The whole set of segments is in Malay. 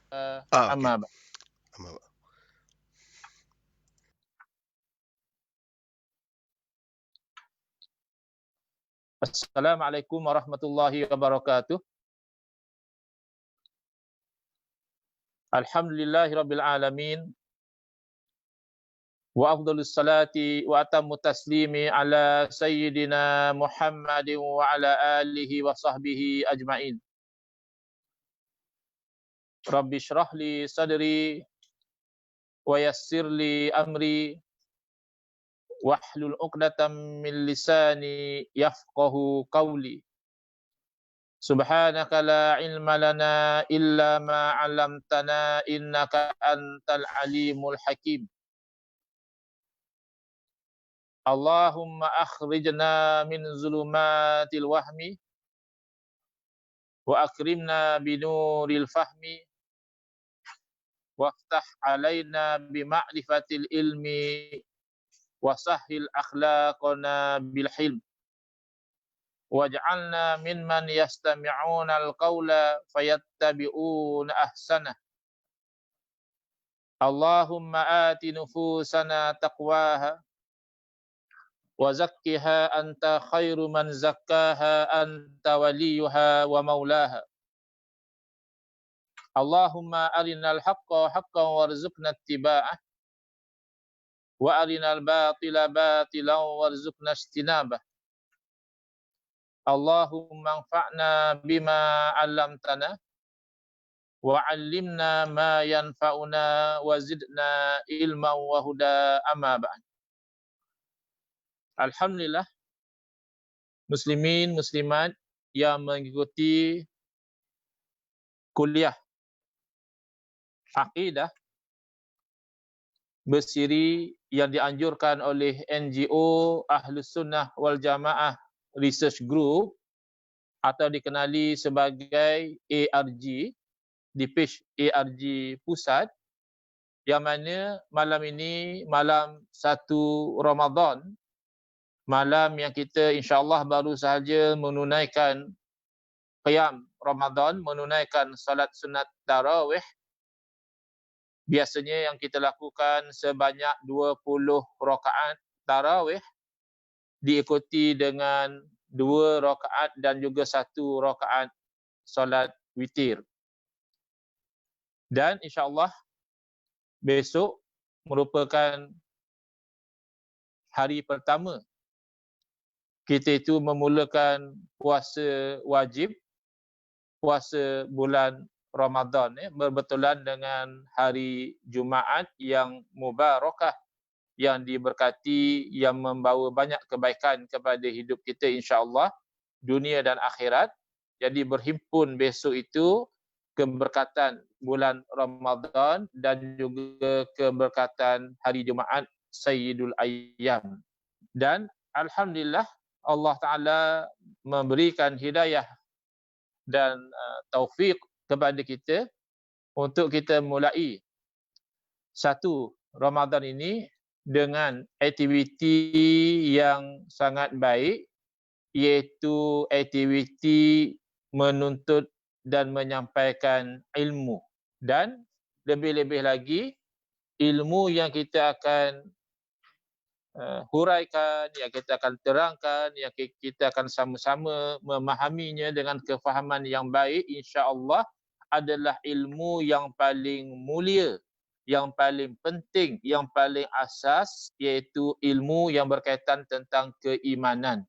Okey. Amma ba'd. Assalamualaikum warahmatullahi wabarakatuh. Alhamdulillahirabbil alamin. Wa afdhalus salati wa atammu taslimi ala sayyidina Muhammadin wa ala alihi wa sahbihi ajmain. Rabbi shrah li sadri wa yassir li amri wahlul 'uqdatam min lisani yafqahu qawli. Subhanaka la ilma lana illa ma 'allamtana innaka antal alimul hakim. Allahumma akhrijna min zulumatil wahmi wa akrimna binuril fahmi waftah alaina bima'rifatil ilmi wa sahhil akhlaqana bil hilm waj'alna mimman yastami'una al-qawla fayattabi'una ahsanah. Allahumma ati nufusana taqwaha wa zakkiha anta khairu man zakkaha anta waliyuha wa maulaha. Allahumma arinal haqqa haqqan warzuqna ittiba'ah wa arinal batila batilan warzuqna ijtinabah. Allahumma anfa'na bima 'allamtana wa 'allimna ma yanfa'una wa zidna ilman wa huda, amma ba'd. Alhamdulillah, muslimin muslimat yang mengikuti kuliah akidah bersiri yang dianjurkan oleh NGO Ahlus Sunnah wal Jamaah Research Group atau dikenali sebagai ARG, di page ARG Pusat, yang mana malam ini malam 1 Ramadan, malam yang kita insya-Allah baru sahaja menunaikan qiyam Ramadan, menunaikan salat sunat tarawih. Biasanya yang kita lakukan sebanyak 20 rakaat tarawih diikuti dengan 2 rakaat dan juga 1 rakaat solat witir. Dan insya-Allah besok merupakan hari pertama kita itu memulakan puasa wajib, puasa bulan Ramadan, berbetulan dengan hari Jumaat yang mubarakah, yang diberkati, yang membawa banyak kebaikan kepada hidup kita insya-Allah, dunia dan akhirat. Jadi berhimpun besok itu keberkatan bulan Ramadan dan juga keberkatan hari Jumaat Sayyidul Ayyam. Dan alhamdulillah Allah Ta'ala memberikan hidayah dan taufik kepada kita untuk kita mulai 1 Ramadan ini dengan aktiviti yang sangat baik, iaitu aktiviti menuntut dan menyampaikan ilmu. Dan lebih-lebih lagi, ilmu yang kita akan huraikan, yang kita akan terangkan, yang kita akan sama-sama memahaminya dengan kefahaman yang baik, insya-Allah adalah ilmu yang paling mulia, yang paling penting, yang paling asas, iaitu ilmu yang berkaitan tentang keimanan.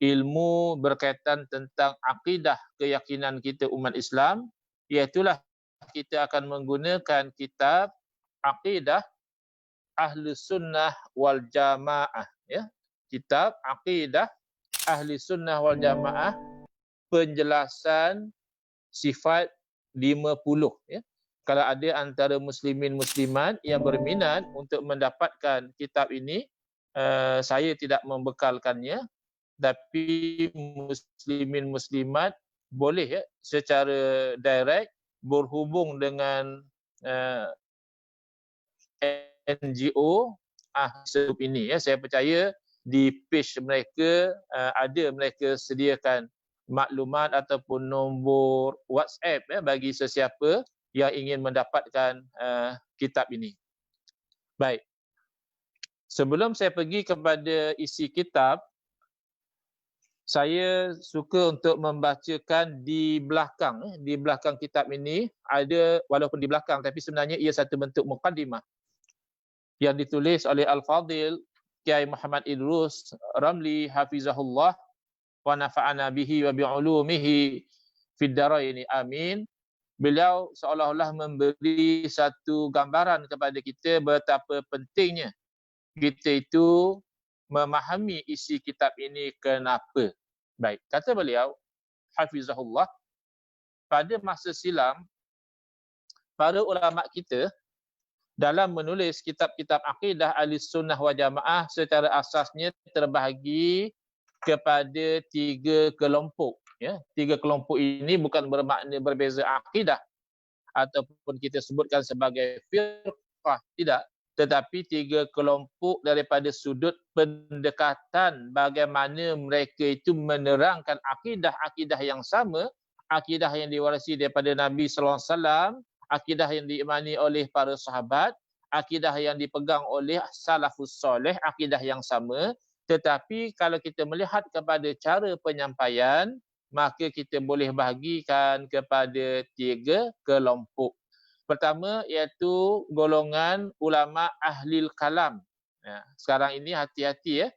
Ilmu berkaitan tentang akidah keyakinan kita umat Islam, iaitulah kita akan menggunakan kitab Aqidah Ahli Sunnah wal Jamaah, ya. Kitab Aqidah Ahli Sunnah wal Jamaah, penjelasan sifat 50, ya. Kalau ada antara muslimin muslimat yang berminat untuk mendapatkan kitab ini, saya tidak membekalkannya, tapi muslimin muslimat boleh, ya, secara direct berhubung dengan NGO Ahli ini, ya. Saya percaya di page mereka ada mereka sediakan maklumat ataupun nombor WhatsApp, ya, bagi sesiapa yang ingin mendapatkan kitab ini. Baik. Sebelum saya pergi kepada isi kitab, saya suka untuk membacakan di belakang kitab ini ada, walaupun di belakang tapi sebenarnya ia satu bentuk muqaddimah yang ditulis oleh Al-Fadil Kiai Muhammad Idrus Ramli hafizahullah wa nafa'ana bihi wa bi'ulumihi fid dharain amin. Beliau seolah-olah memberi satu gambaran kepada kita betapa pentingnya kita itu memahami isi kitab ini kenapa. Baik, kata beliau, hafizahullah, pada masa silam, para ulama kita dalam menulis kitab-kitab akidah Ahlussunnah wal Jamaah secara asasnya terbahagi kepada 3 kelompok. Ya, 3 kelompok ini bukan bermakna berbeza akidah ataupun kita sebutkan sebagai firqah, tidak. Tetapi 3 kelompok daripada sudut pendekatan bagaimana mereka itu menerangkan akidah-akidah yang sama, akidah yang diwarisi daripada Nabi sallallahu alaihi wasallam, akidah yang diimani oleh para sahabat, akidah yang dipegang oleh salafus soleh, akidah yang sama. Tetapi kalau kita melihat kepada cara penyampaian, maka kita boleh bahagikan kepada 3 kelompok. Pertama iaitu golongan ulama ahlil kalam. Ya, sekarang ini hati-hati ya.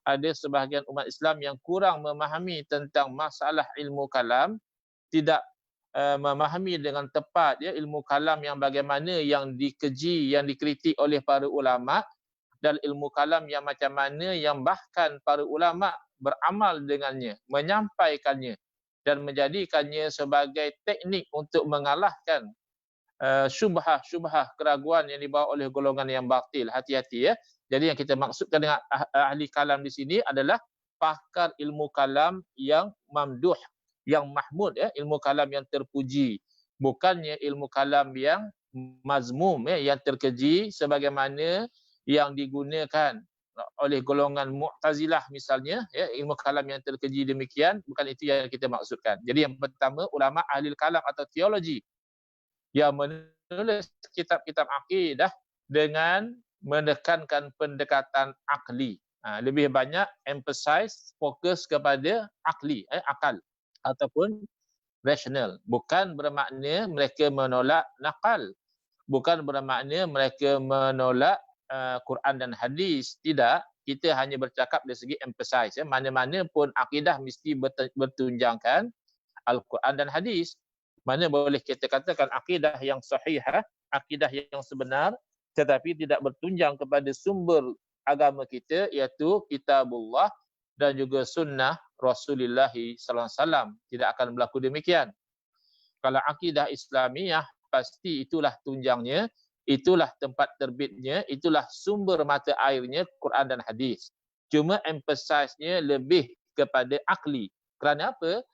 Ada sebahagian umat Islam yang kurang memahami tentang masalah ilmu kalam, tidak memahami dengan tepat ya ilmu kalam yang bagaimana yang dikeji, yang dikritik oleh para ulama, dan ilmu kalam yang macam mana yang bahkan para ulama beramal dengannya, menyampaikannya dan menjadikannya sebagai teknik untuk mengalahkan syubhah-syubhah keraguan yang dibawa oleh golongan yang batil. Hati-hati ya. Jadi yang kita maksudkan dengan ahli kalam di sini adalah pakar ilmu kalam yang mamduh, yang mahmud ya, ilmu kalam yang terpuji. Bukannya ilmu kalam yang mazmum ya, yang terkeji sebagaimana yang digunakan oleh golongan Mu'tazilah misalnya ya, ilmu kalam yang terkeji demikian, bukan itu yang kita maksudkan. Jadi yang pertama ulama ahli kalam atau teologi yang menulis kitab-kitab akidah dengan menekankan pendekatan akli. Lebih banyak emphasize, fokus kepada akli, akal ataupun rasional. Bukan bermakna mereka menolak nakal. Bukan bermakna mereka menolak Quran dan hadis. Tidak. Kita hanya bercakap dari segi emphasize. Mana-mana pun akidah mesti bertunjangkan Al-Quran dan hadis. Mana boleh kita katakan akidah yang sahihah, akidah yang sebenar, tetapi tidak bertunjang kepada sumber agama kita, iaitu kitabullah dan juga sunnah Rasulullah sallallahu alaihi wasallam. Tidak akan berlaku demikian. Kalau akidah Islamiyah, pasti itulah tunjangnya, itulah tempat terbitnya, itulah sumber mata airnya, Quran dan hadis. Cuma emphasize-nya lebih kepada akli. Kerana apa?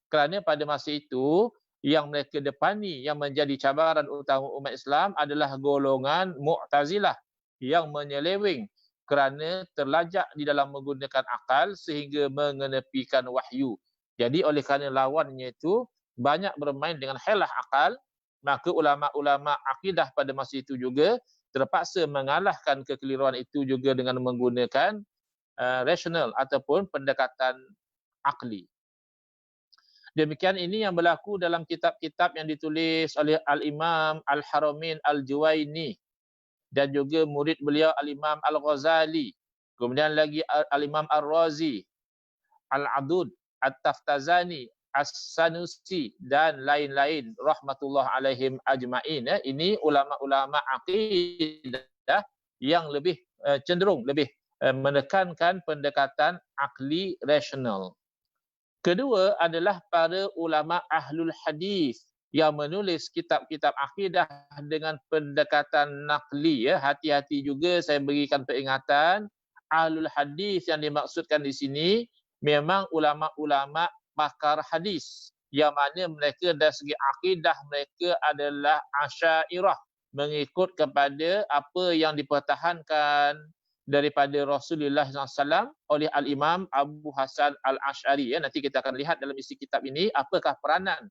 Kerana pada masa itu, yang mereka depani, yang menjadi cabaran utama umat Islam adalah golongan Mu'tazilah yang menyeleweng kerana terlajak di dalam menggunakan akal sehingga mengenepikan wahyu. Jadi oleh kerana lawannya itu banyak bermain dengan helah akal, maka ulama-ulama akidah pada masa itu juga terpaksa mengalahkan kekeliruan itu juga dengan menggunakan rasional ataupun pendekatan akli. Demikian ini yang berlaku dalam kitab-kitab yang ditulis oleh Al-Imam Al-Haramain Al-Juwaini dan juga murid beliau Al-Imam Al-Ghazali. Kemudian lagi Al-Imam Ar-Razi, Al-Adud, At-Taftazani, As-Sanusi dan lain-lain rahmatullah alaihim ajma'in. Ini ulama-ulama akidah yang lebih cenderung lebih menekankan pendekatan akli rasional. Kedua adalah para ulama ahlul hadis yang menulis kitab-kitab akidah dengan pendekatan nakli. Ya. Hati-hati juga saya berikan peringatan, ahlul hadis yang dimaksudkan di sini memang ulama-ulama pakar hadis yang mana mereka dari segi akidah mereka adalah Asy'ariyah, mengikut kepada apa yang dipertahankan daripada Rasulullah SAW oleh Al-Imam Abu Hasan Al-Asy'ari. Ya, nanti kita akan lihat dalam isi kitab ini apakah peranan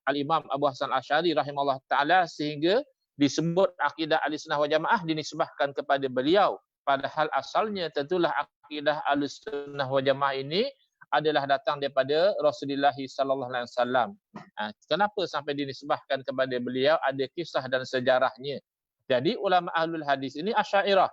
Al-Imam Abu Hasan Asy'ari rahimahullah taala, sehingga disebut akidah Ahlussunnah wal Jamaah dinisbahkan kepada beliau, padahal asalnya tentulah akidah Ahlussunnah wal Jamaah ini adalah datang daripada Rasulullah sallallahu alaihi wasallam. Kenapa sampai dinisbahkan kepada beliau? Ada kisah dan sejarahnya. Jadi ulama ahlul hadis ini Asy'ariyah.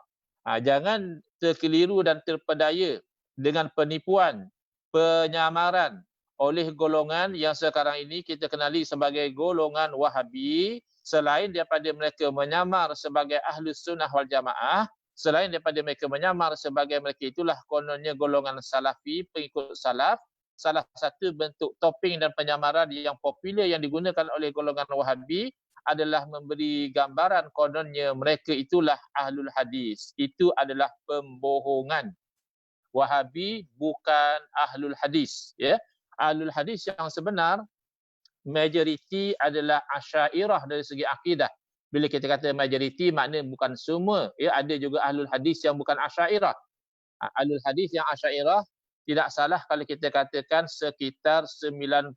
Jangan terkeliru dan terpedaya dengan penipuan, penyamaran oleh golongan yang sekarang ini kita kenali sebagai golongan Wahabi. Selain daripada mereka menyamar sebagai Ahlus Sunnah wal Jamaah, selain daripada mereka menyamar sebagai mereka itulah kononnya golongan Salafi, pengikut Salaf, salah satu bentuk topeng dan penyamaran yang popular yang digunakan oleh golongan Wahabi adalah memberi gambaran kononnya mereka itulah Ahlul Hadis. Itu adalah pembohongan. Wahabi bukan Ahlul Hadis, ya. Ahlul Hadis yang sebenar majoriti adalah Asy'ariyah dari segi akidah. Bila kita kata majoriti, makna bukan semua, ya. Ada juga Ahlul Hadis yang bukan Asy'ariyah. Ahlul Hadis yang Asy'ariyah tidak salah kalau kita katakan sekitar 90%.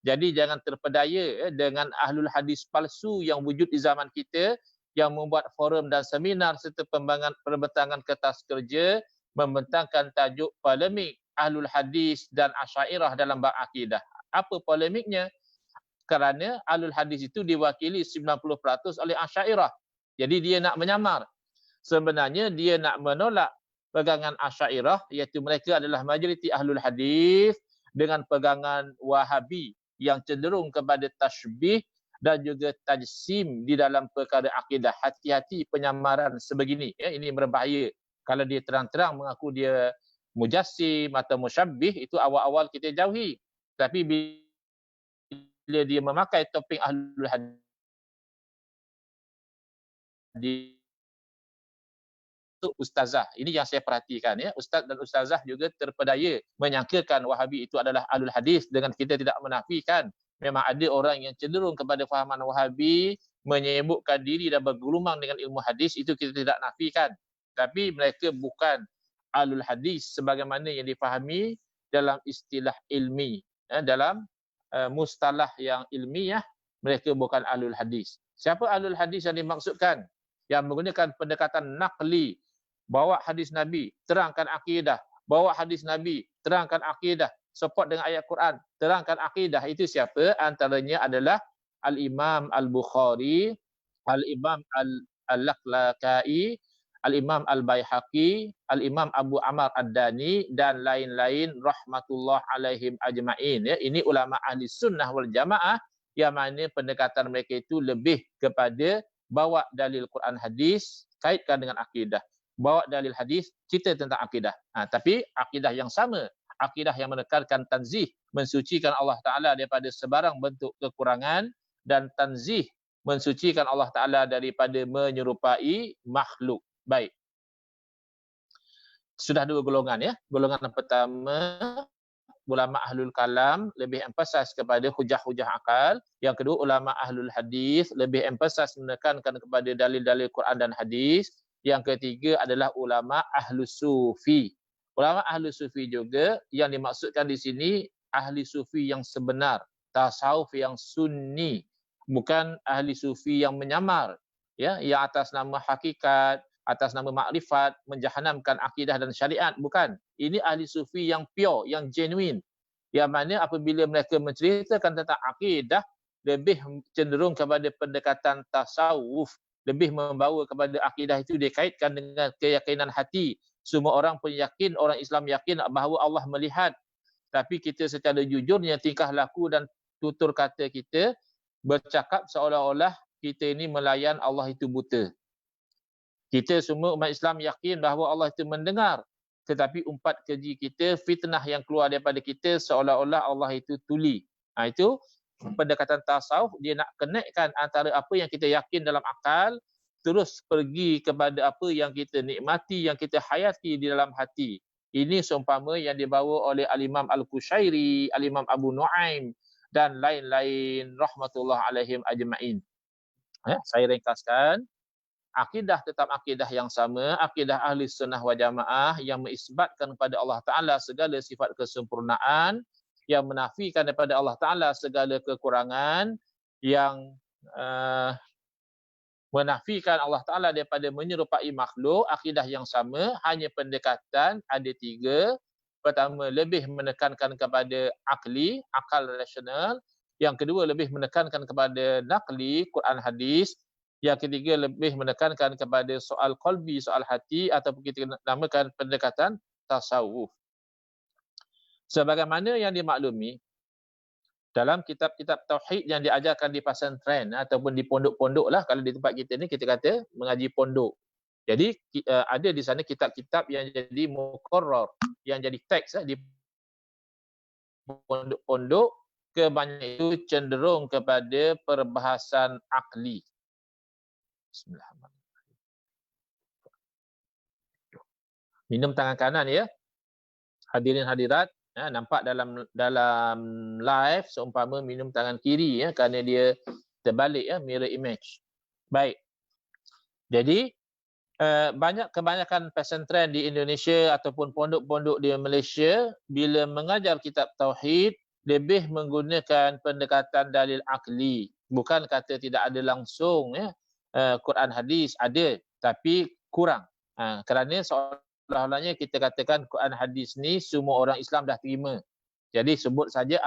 Jadi jangan terpedaya dengan Ahlul Hadis palsu yang wujud di zaman kita, yang membuat forum dan seminar serta perbentangan kertas kerja membentangkan tajuk polemik Ahlul Hadis dan Asy'ariyah dalam bab akidah. Apa polemiknya? Kerana Ahlul Hadis itu diwakili 90% oleh Asy'ariyah. Jadi dia nak menyamar. Sebenarnya dia nak menolak pegangan Asy'ariyah, iaitu mereka adalah majoriti Ahlul Hadis, dengan pegangan Wahabi yang cenderung kepada tashbih dan juga tajsim di dalam perkara akidah. Hati-hati penyamaran sebegini, ya. Ini berbahaya. Kalau dia terang-terang mengaku dia mujassim atau musyabbih, itu awal-awal kita jauhi. Tapi bila dia memakai topeng Ahlul Hadis, itu ustazah. Ini yang saya perhatikan, ya. Ustaz dan ustazah juga terpedaya menyangkakan Wahabi itu adalah Ahlul Hadis, dengan kita tidak menafikan memang ada orang yang cenderung kepada fahaman Wahabi, menyibukkan diri dan bergelumang dengan ilmu hadis, itu kita tidak nafikan. Tapi mereka bukan Ahlul Hadis sebagaimana yang difahami dalam istilah ilmi, dalam mustalah yang ilmiah, mereka bukan Ahlul Hadis. Siapa Ahlul Hadis yang dimaksudkan? Yang menggunakan pendekatan naqli, bawa hadis Nabi, terangkan akidah, bawa hadis Nabi, terangkan akidah, support dengan ayat Quran, terangkan akidah. Itu siapa? Antaranya adalah Al-Imam Al-Bukhari, Al-Imam Al-Laqlakai, Al-Imam Al-Baihaqi, Al-Imam Abu Amr Ad-Dani dan lain-lain rahmatullah alaihim ajma'in, ya. Ini ulama ahli sunnah wal jamaah yang mana pendekatan mereka itu lebih kepada bawa dalil Quran hadis, kaitkan dengan akidah. Bawa dalil hadis, cerita tentang akidah. Tapi akidah yang sama, akidah yang menekankan tanzih, mensucikan Allah Ta'ala daripada sebarang bentuk kekurangan, dan tanzih, mensucikan Allah Ta'ala daripada menyerupai makhluk. Baik. Sudah dua golongan, ya. Golongan yang pertama, ulama ahlul kalam lebih emphasize kepada hujah-hujah akal. Yang kedua, ulama ahlul hadis lebih emphasize menekankan kepada dalil-dalil Quran dan hadis. Yang ketiga adalah ulama ahlus sufi. Ulama ahlus sufi juga yang dimaksudkan di sini ahli sufi yang sebenar, tasawuf yang sunni, bukan ahli sufi yang menyamar, ya, yang atas nama hakikat, atas nama makrifat, menjahanamkan akidah dan syariat. Bukan. Ini ahli sufi yang pure, yang genuine. Yang mana apabila mereka menceritakan tentang akidah, lebih cenderung kepada pendekatan tasawuf, lebih membawa kepada akidah itu dikaitkan dengan keyakinan hati. Semua orang pun yakin, orang Islam yakin bahawa Allah melihat. Tapi kita secara jujurnya, tingkah laku dan tutur kata kita bercakap seolah-olah kita ini melayan Allah itu buta. Kita semua umat Islam yakin bahawa Allah itu mendengar. Tetapi umpat keji kita, fitnah yang keluar daripada kita seolah-olah Allah itu tuli. Itu pendekatan tasawuf, dia nak connectkan antara apa yang kita yakin dalam akal, terus pergi kepada apa yang kita nikmati, yang kita hayati di dalam hati. Ini seumpama yang dibawa oleh Al-Imam Al-Qushairi, Al-Imam Abu Nu'aim dan lain-lain rahmatullah alaihim ajma'in. Saya ringkaskan. Akidah tetap akidah yang sama, akidah ahli sunnah wal jamaah yang mengisbatkan kepada Allah Ta'ala segala sifat kesempurnaan, yang menafikan daripada Allah Ta'ala segala kekurangan, yang menafikan Allah Ta'ala daripada menyerupai makhluk, akidah yang sama, hanya pendekatan ada 3. Pertama, lebih menekankan kepada akli, akal rasional. Yang kedua, lebih menekankan kepada nakli, Quran hadis. Yang ketiga, lebih menekankan kepada soal qalbi, soal hati, ataupun kita namakan pendekatan tasawuf. Sebagaimana yang dimaklumi, dalam kitab-kitab tauhid yang diajarkan di pesantren ataupun di pondok-pondok lah, kalau di tempat kita ni kita kata mengaji pondok. Jadi ada di sana kitab-kitab yang jadi muqarrar, yang jadi teks di pondok-pondok, kebanyakan itu cenderung kepada perbahasan akli. Bismillahirrahmanirrahim. Minum tangan kanan ya. Hadirin hadirat, nampak dalam live seumpama minum tangan kiri ya, kerana dia terbalik ya, mirror image. Baik. Jadi kebanyakan pesantren di Indonesia ataupun pondok-pondok di Malaysia bila mengajar kitab tauhid lebih menggunakan pendekatan dalil akli. Bukan kata tidak ada langsung ya, Quran hadis ada tapi kurang. Kerana seolah-olahnya kita katakan Quran hadis ni semua orang Islam dah terima. Jadi sebut saja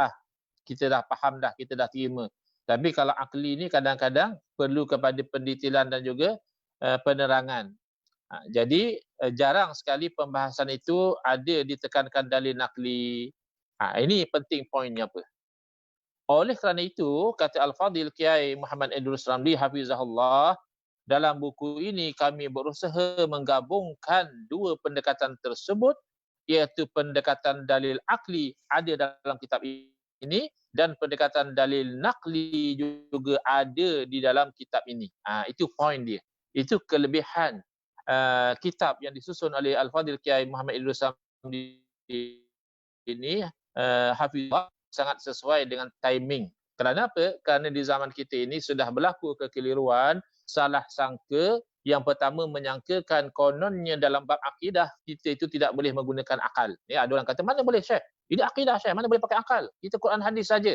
kita dah faham dah, kita dah terima. Tapi kalau akli ni kadang-kadang perlu kepada pendetailan dan juga penerangan. Jadi jarang sekali pembahasan itu ada ditekankan dalil nakli. Ini penting poinnya apa. Oleh kerana itu, kata Al-Fadhil Kiai Muhammad Idrus Ramli Hafizahullah, dalam buku ini kami berusaha menggabungkan 2 pendekatan tersebut, iaitu pendekatan dalil akli ada dalam kitab ini dan pendekatan dalil nakli juga ada di dalam kitab ini. Itu poin dia. Itu kelebihan kitab yang disusun oleh Al-Fadhil Kiai Muhammad Idrus Ramli ini, Hafizahullah, sangat sesuai dengan timing. Kerana apa? Kerana di zaman kita ini sudah berlaku kekeliruan, salah sangka. Yang pertama, menyangkakan kononnya dalam bab akidah kita itu tidak boleh menggunakan akal. Ya, ada orang kata, mana boleh Syekh? Ini akidah Syekh, mana boleh pakai akal? Kita Quran hadis saja.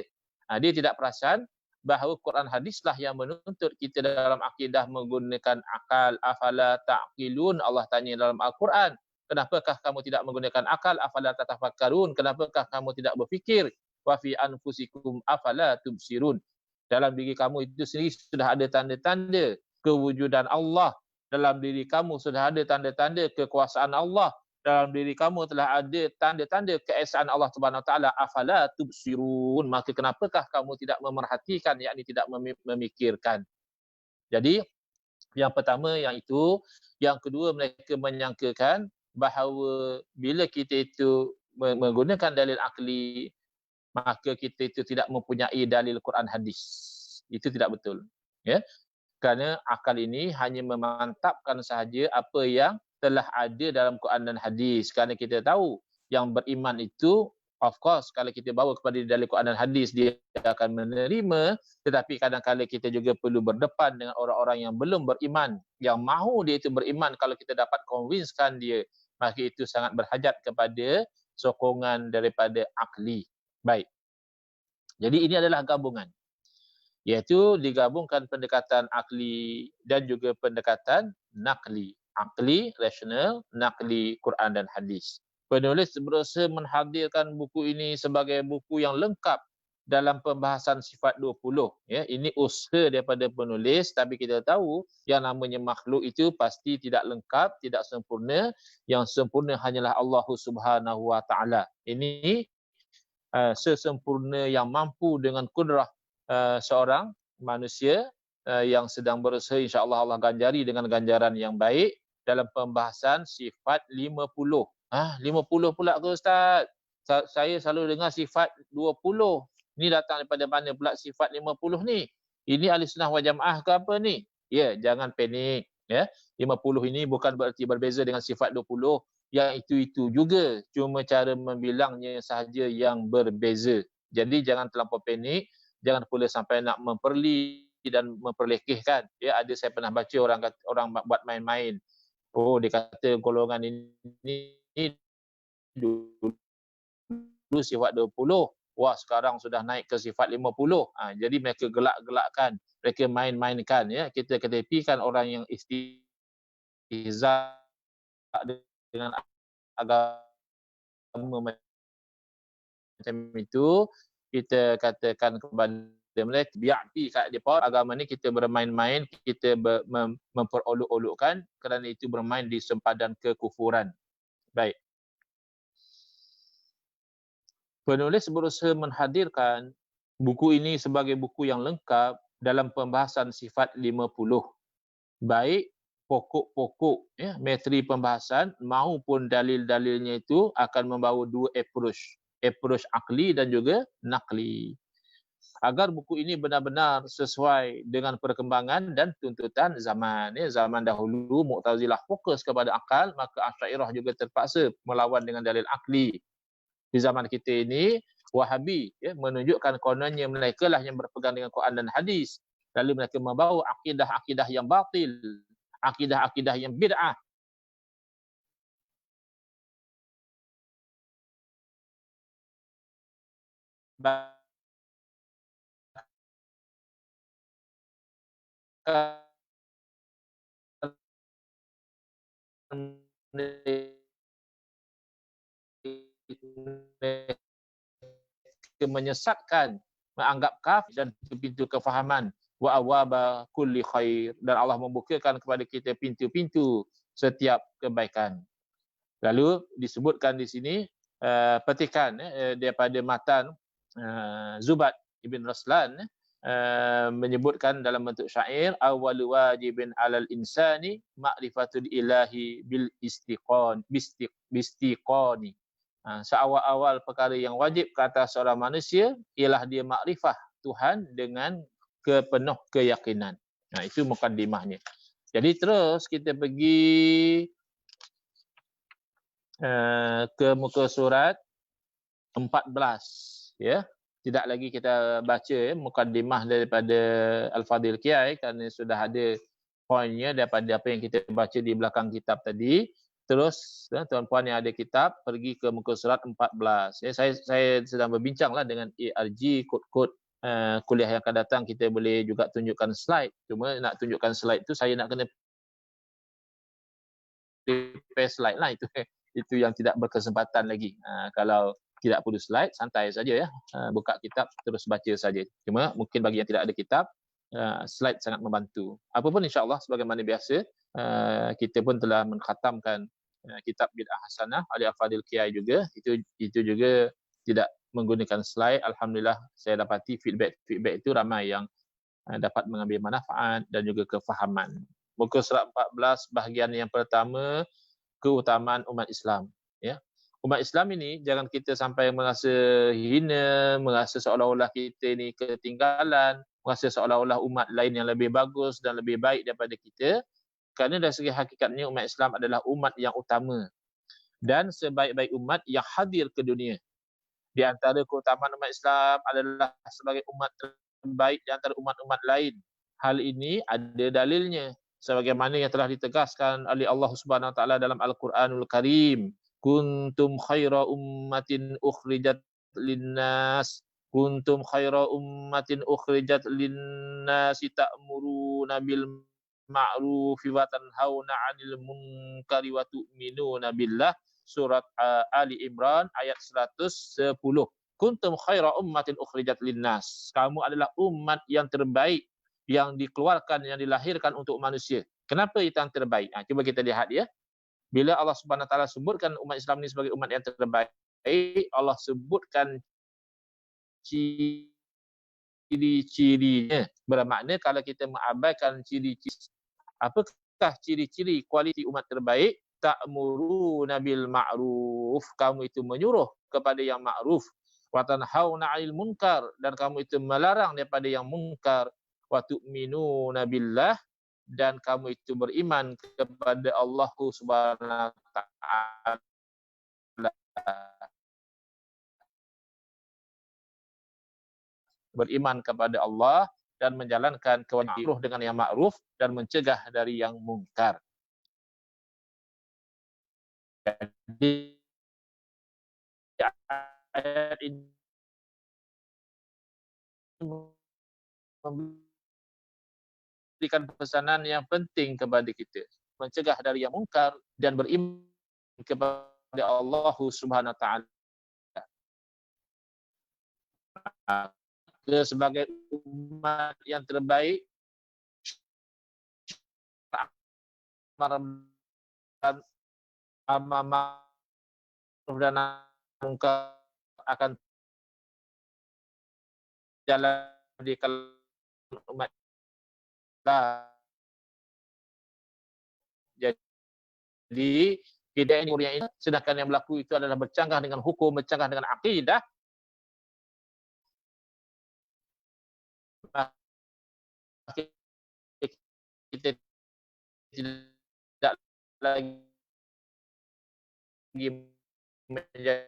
Dia tidak perasan bahawa Quran hadislah yang menuntut kita dalam akidah menggunakan akal. Afala ta'qilun, Allah tanya dalam Al-Quran. Kenapakah kamu tidak menggunakan akal? Afala tatafakkarun, kenapakah kamu tidak berfikir? Wa fi anfusikum afala tubsirun. Dalam diri kamu itu sendiri sudah ada tanda-tanda kewujudan Allah. Dalam diri kamu sudah ada tanda-tanda kekuasaan Allah. Dalam diri kamu telah ada tanda-tanda keesaan Allah Subhanahu Wa Taala. Afala tubsirun. Maka kenapakah kamu tidak memerhatikan, yakni tidak memikirkan. Jadi yang pertama yang itu, yang kedua mereka menyangkakan bahawa bila kita itu menggunakan dalil akli, maka kita itu tidak mempunyai dalil Quran hadis. Itu tidak betul. Ya. Kerana akal ini hanya memantapkan sahaja apa yang telah ada dalam Quran dan hadis. Kerana kita tahu yang beriman itu, of course, kalau kita bawa kepada dalil Quran dan hadis, dia akan menerima. Tetapi kadang-kadang kita juga perlu berdepan dengan orang-orang yang belum beriman, yang mahu dia itu beriman. Kalau kita dapat convincekan dia, maka itu sangat berhajat kepada sokongan daripada akli. Baik. Jadi ini adalah gabungan. Iaitu digabungkan pendekatan akli dan juga pendekatan nakli. Akli, rasional, nakli, Quran dan hadis. Penulis berusaha menghadirkan buku ini sebagai buku yang lengkap dalam pembahasan sifat 20. Ya, ini usaha daripada penulis, tapi kita tahu yang namanya makhluk itu pasti tidak lengkap, tidak sempurna. Yang sempurna hanyalah Allah Subhanahu Wa Taala. Ini sesempurna yang mampu dengan kudrah seorang manusia yang sedang berusaha, insya-Allah Allah ganjari dengan ganjaran yang baik dalam pembahasan sifat 50. 50 pula ke Ustaz? Saya selalu dengar sifat 20. Ni datang daripada mana pula sifat 50 ni? Ini ahli sunnah wal jamaah ke apa ni? Ya, jangan panik. Ya, 50 ini bukan berarti berbeza dengan sifat 20. Yang itu juga, cuma cara membilangnya sahaja yang berbeza. Jadi jangan terlampau panik, jangan pula sampai nak memperli dan memperlekehkan. Ya, ada saya pernah baca orang buat main-main. Oh, dia kata golongan ini dulu sifat 20, wah sekarang sudah naik ke sifat 50. Jadi mereka gelak-gelakkan, mereka main-mainkan, ya. Kita ketepikan orang yang istihza dengan agama macam itu, kita katakan kepada mereka, biarti kat depa agama ni kita bermain-main, kita memperolok-olokkan, kerana itu bermain di sempadan kekufuran. Baik. Penulis berusaha menghadirkan buku ini sebagai buku yang lengkap dalam pembahasan sifat 50. Baik pokok-pokok, ya, materi pembahasan maupun dalil-dalilnya itu akan membawa dua approach akli dan juga nakli. Agar buku ini benar-benar sesuai dengan perkembangan dan tuntutan zaman. Ya, zaman dahulu Mu'tazilah fokus kepada akal, maka Asy'ariyah juga terpaksa melawan dengan dalil akli. Di zaman kita ini, Wahabi, ya, menunjukkan kononnya mereka lah yang berpegang dengan Quran dan hadis. Lalu mereka membawa akidah-akidah yang batil, akidah-akidah yang bid'ah. Menyesatkan, menganggap kafir dan pintu kefahaman, wa awaba kulli khair, dan Allah membukakan kepada kita pintu-pintu setiap kebaikan. Lalu disebutkan di sini petikan daripada matan Zubat Ibn Raslan menyebutkan dalam bentuk syair, awwalu wajibin 'alal insani ma'rifatul ilahi bil istiqani. Seawal-awal perkara yang wajib ke atas seorang manusia ialah dia makrifah Tuhan dengan penuh keyakinan. Itu mukadimahnya. Jadi terus kita pergi ke muka surat 14, ya. Tidak lagi kita baca mukadimah daripada Al-Fadhil Kiai kerana sudah ada poinnya daripada apa yang kita baca di belakang kitab tadi. Terus tuan-puan yang ada kitab pergi ke muka surat 14. Ya, saya sedang berbincanglah dengan ARG kod-kod kuliah yang akan datang, kita boleh juga tunjukkan slide. Cuma nak tunjukkan slide tu saya nak kena prepare slide lah, itu yang tidak berkesempatan lagi. Kalau tidak perlu slide, santai saja, ya. Buka kitab terus baca saja. Cuma mungkin bagi yang tidak ada kitab, slide sangat membantu. Apapun insya-Allah sebagaimana biasa, kita pun telah mengkhatamkan kitab Bid'ah Hasanah oleh Al-Fadhil Kiai juga. Itu juga tidak menggunakan slide. Alhamdulillah saya dapati feedback itu ramai yang dapat mengambil manfaat dan juga kefahaman. Muka surat 14 bahagian yang pertama, keutamaan umat Islam, ya. Umat Islam ini jangan kita sampai merasa hina, merasa seolah-olah kita ini ketinggalan, merasa seolah-olah umat lain yang lebih bagus dan lebih baik daripada kita. Kerana dari segi hakikatnya umat Islam adalah umat yang utama dan sebaik-baik umat yang hadir ke dunia. Di antara keutamaan umat Islam adalah sebagai umat terbaik di antara umat-umat lain. Hal ini ada dalilnya, sebagaimana yang telah ditegaskan oleh Allah Subhanahu Wa Taala dalam Al-Quranul Karim. Kuntum khaira ummatin ukhrijat linnas. Kuntum khaira ummatin ukhrijat linnas ta'muruna bil ma'rufi wa tanhauna 'anil munkari wa tu'minuna billah. Surat Ali Imran ayat 110. Kuntum khaira ummatin ukhrijat linnas. Kamu adalah umat yang terbaik yang dikeluarkan, yang dilahirkan untuk manusia. Kenapa itu yang terbaik? Cuba kita lihat, ya. Bila Allah Subhanahu Wa Taala sebutkan umat Islam ini sebagai umat yang terbaik, Allah sebutkan ciri-cirinya. Bermakna kalau kita mengabaikan ciri-ciri, apakah ciri-ciri kualiti umat terbaik? Ta'muruna bil ma'ruf, kamu itu menyuruh kepada yang ma'ruf, wa tanhauna 'anil munkar, dan kamu itu melarang daripada yang munkar, wa tu'minuna billah, dan kamu itu beriman kepada Allah Subhanahu wa taala. Beriman kepada Allah dan menjalankan kewajiban dengan yang ma'ruf dan mencegah dari yang munkar. Jadi ayat ini memberikan pesanan yang penting kepada kita, mencegah dari yang mungkar dan beriman kepada Allah Subhanahu wa taala. Sebagai umat yang terbaik, amar ma'ruf dan mungkar akan jalan di kalangan umat Islam. Jadi tidak ini, sedangkan yang berlaku itu adalah bercanggah dengan hukum, bercanggah dengan akidah, kita tidak lagi menjadi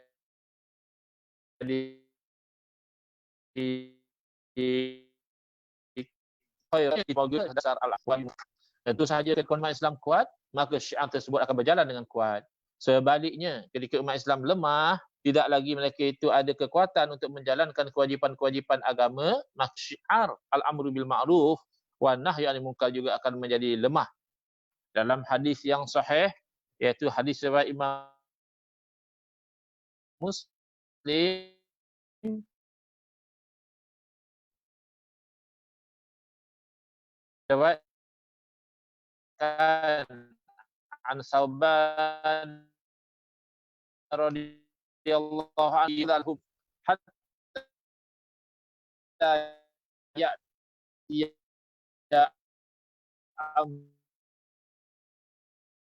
dasar al-ahwal. Tentu sahaja ketika umat Islam kuat, maka syiar tersebut akan berjalan dengan kuat. Sebaliknya, ketika umat Islam lemah, tidak lagi mereka itu ada kekuatan untuk menjalankan kewajipan-kewajipan agama, maka syiar al-amru bil ma'ruf wa nahyi 'anil munkar juga akan menjadi lemah. Dalam hadis yang sahih, iaitu hadis riwayat Imam Muslim, riwayat an Sauban radhiyallahu anhu hatta ya'ti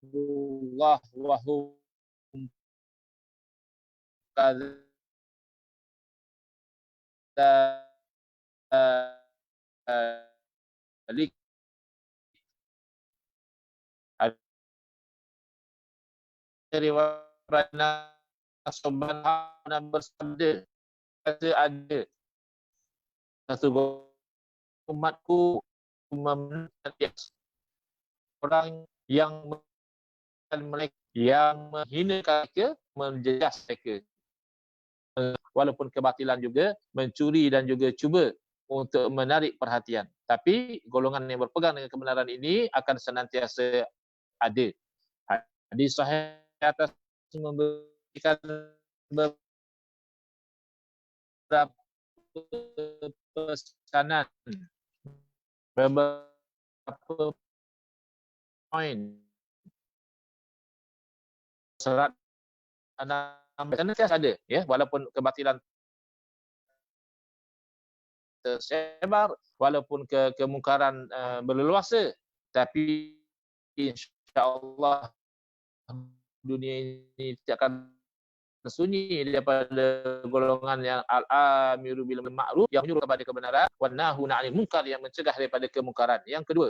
Abdullah wa hum kadzalik. Riwayat Sauban bersabda, kata ada satu umatku orang yang mereka yang menghina mereka, menjejas mereka, walaupun kebatilan juga, mencuri dan juga cuba untuk menarik perhatian. Tapi golongan yang berpegang dengan kebenaran ini akan senantiasa ada. Hadis sahih atas memberikan beberapa pesanan, beberapa poin serat senantiasa ada, ya, walaupun kebatilan tersebar, walaupun kemungkaran berleluasa, tapi insya-Allah dunia ini tidak akan tersunyi daripada golongan yang al-amiru bil ma'ruf, yang menyuruh kepada kebenaran, wan nahuna 'anil munkar, yang mencegah daripada kemungkaran. Yang kedua,